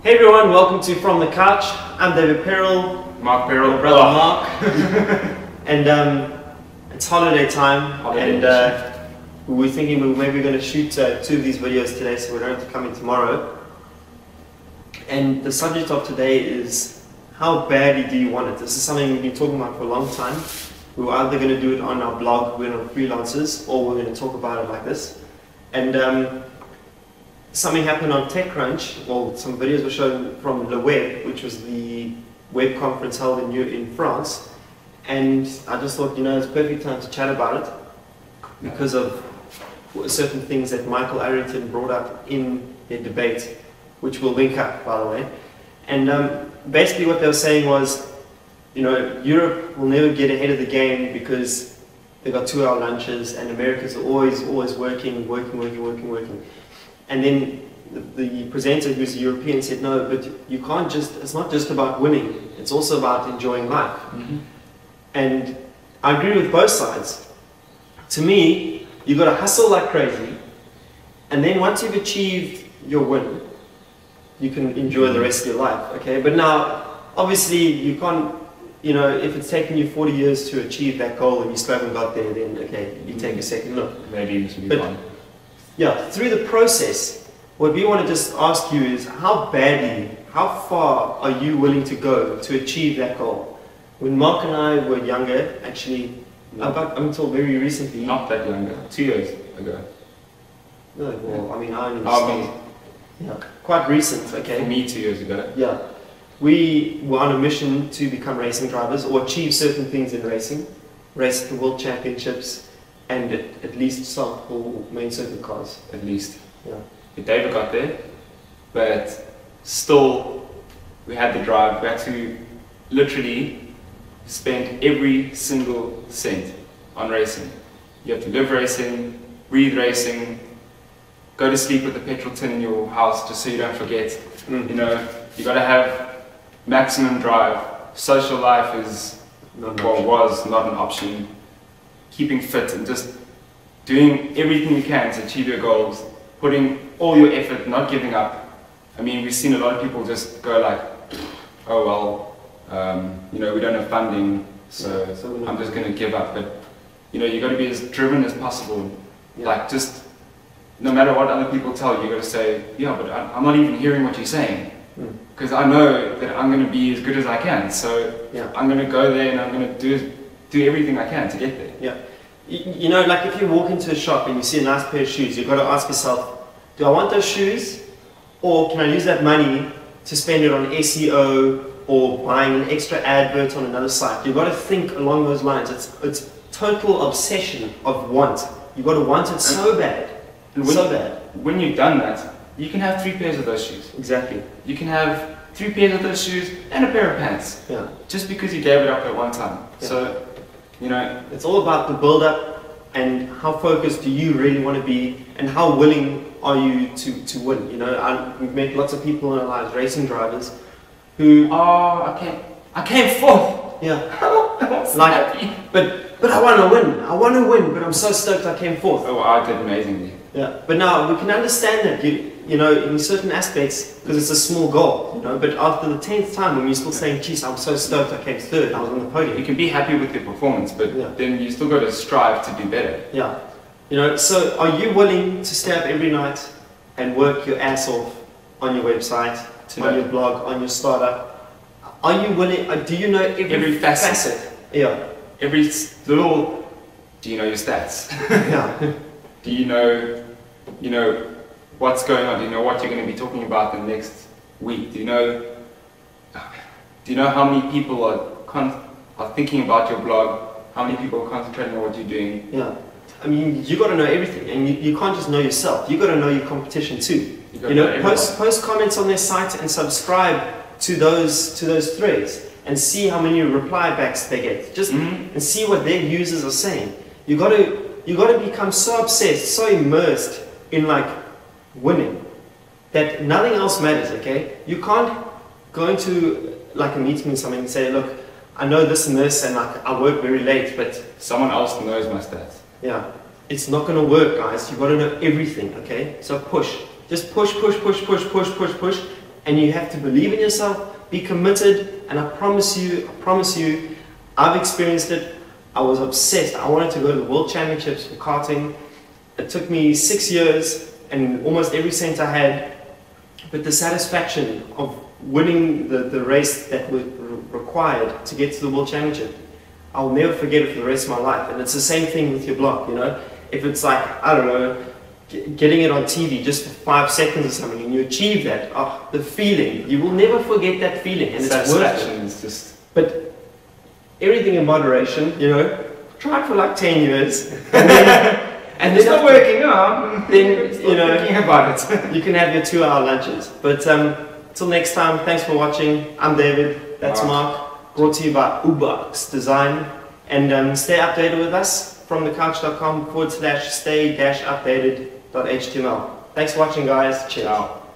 Hey everyone, welcome to From the Couch. I'm David Perrell. Marc Perrell. My brother Mark. And it's holiday time. We're thinking we're maybe going to shoot 2 of these videos today so we don't have to come in tomorrow. And the subject of today is, how badly do you want it? This is something we've been talking about for a long time. We were either going to do it on our blog, we're on Freelancers, or we're going to talk about it like this. And something happened on TechCrunch. Well, some videos were shown from Le Web, which was the web conference held in France. And I just thought, it's a perfect time to chat about it because of certain things that Michael Arrington brought up in their debate, which we'll link up, by the way. And basically what they were saying was, Europe will never get ahead of the game because they've got 2-hour lunches and Americans are always working. And then the presenter, who's a European, said, no, but you can't it's not just about winning, it's also about enjoying life. Mm-hmm. And I agree with both sides. To me, you've got to hustle like crazy, and then once you've achieved your win, you can enjoy the rest of your life, okay? But now, obviously, you can't, if it's taken you 40 years to achieve that goal and you still haven't got there, then, okay, you take a second look. Maybe this will be fun. Yeah, through the process, what we want to just ask you is, how far are you willing to go to achieve that goal? When Mark and I were younger, actually, up until very recently... Not that younger, 2 years ago. No, well, I mean, I only started... Yeah, quite recent, okay? For me, 2 years ago. Yeah. We were on a mission to become racing drivers, or achieve certain things in racing. Race at the World Championships, and at least sample main circuit cars. At least. Yeah. David got there, but still, we had the drive. We had to literally spend every single cent on racing. You have to live racing, breathe racing, go to sleep with a petrol tin in your house just so you don't forget. You got to have maximum drive. Social life was not an option. Keeping fit and just doing everything you can to achieve your goals, putting all your effort, not giving up. I mean, we've seen a lot of people just go like, oh well, we don't have funding, so I'm just going to give up. But you got to be as driven as possible. Yeah. Like, just no matter what other people tell you, you got to say, yeah, but I'm not even hearing what you're saying, because I know that I'm going to be as good as I can. So yeah. I'm going to go there and I'm going to do everything I can to get there. Yeah. Like if you walk into a shop and you see a nice pair of shoes, you've got to ask yourself, do I want those shoes, or can I use that money to spend it on SEO or buying an extra advert on another site? You've got to think along those lines. It's total obsession of want. You've got to want it so bad. When you've done that, you can have 3 pairs of those shoes. Exactly. You can have 3 pairs of those shoes and a pair of pants. Yeah. Just because you gave it up at one time. Yeah. So, it's all about the build-up and how focused do you really want to be, and how willing are you to win. We've met lots of people in our lives, racing drivers, who I came fourth. Yeah. Like, but I want to win. I want to win, but I'm so stoked I came fourth. Oh, I did amazingly. Yeah. But now we can understand that in certain aspects, because it's a small goal, But after the 10th time, when you're still saying, "Geez, I'm so stoked I came third. I was on the podium." You can be happy with your performance, but then you still got to strive to do better. Yeah. So are you willing to stay up every night and work your ass off on your website, on your blog, on your startup? Are you willing? Do you know every facet? Yeah. Every little. Do you know your stats? Yeah. Do you know what's going on? Do you know what you're going to be talking about the next week? Do you know how many people are thinking about your blog? How many people are concentrating on what you're doing? Yeah. I mean, you got to know everything, and you can't just know yourself. You got to know your competition too. Post comments on their site and subscribe to those threads, and see how many reply backs they get. Just and see what their users are saying. You got to become so obsessed, so immersed in like winning, that nothing else matters. Okay, you can't go into like a meeting with something and say, look, I know this and this, and like I work very late, but someone else knows my stats. Yeah, it's not going to work, guys. You've got to know everything, okay? So push. Just push, and you have to believe in yourself, be committed, and I promise you, I've experienced it. I was obsessed. I wanted to go to the World Championships for karting. It took me 6 years and almost every cent I had, but the satisfaction of winning the race that was required to get to the World Championship, I'll never forget it for the rest of my life. And it's the same thing with your blog, you know. If it's like, I don't know, getting it on TV just for 5 seconds or something, and you achieve that, oh, the feeling, you will never forget that feeling, and it's worth it. Is just... But everything in moderation, you know. Try it for like 10 years, and then, and it's not working out. Then you know, thinking about it. You can have your 2-hour lunches. But till next time, thanks for watching. I'm David. That's Mark. Brought to you by Ubox Design, and stay updated with us from thecouch.com/stay-updated.html. Thanks for watching, guys. Cheers. Ciao.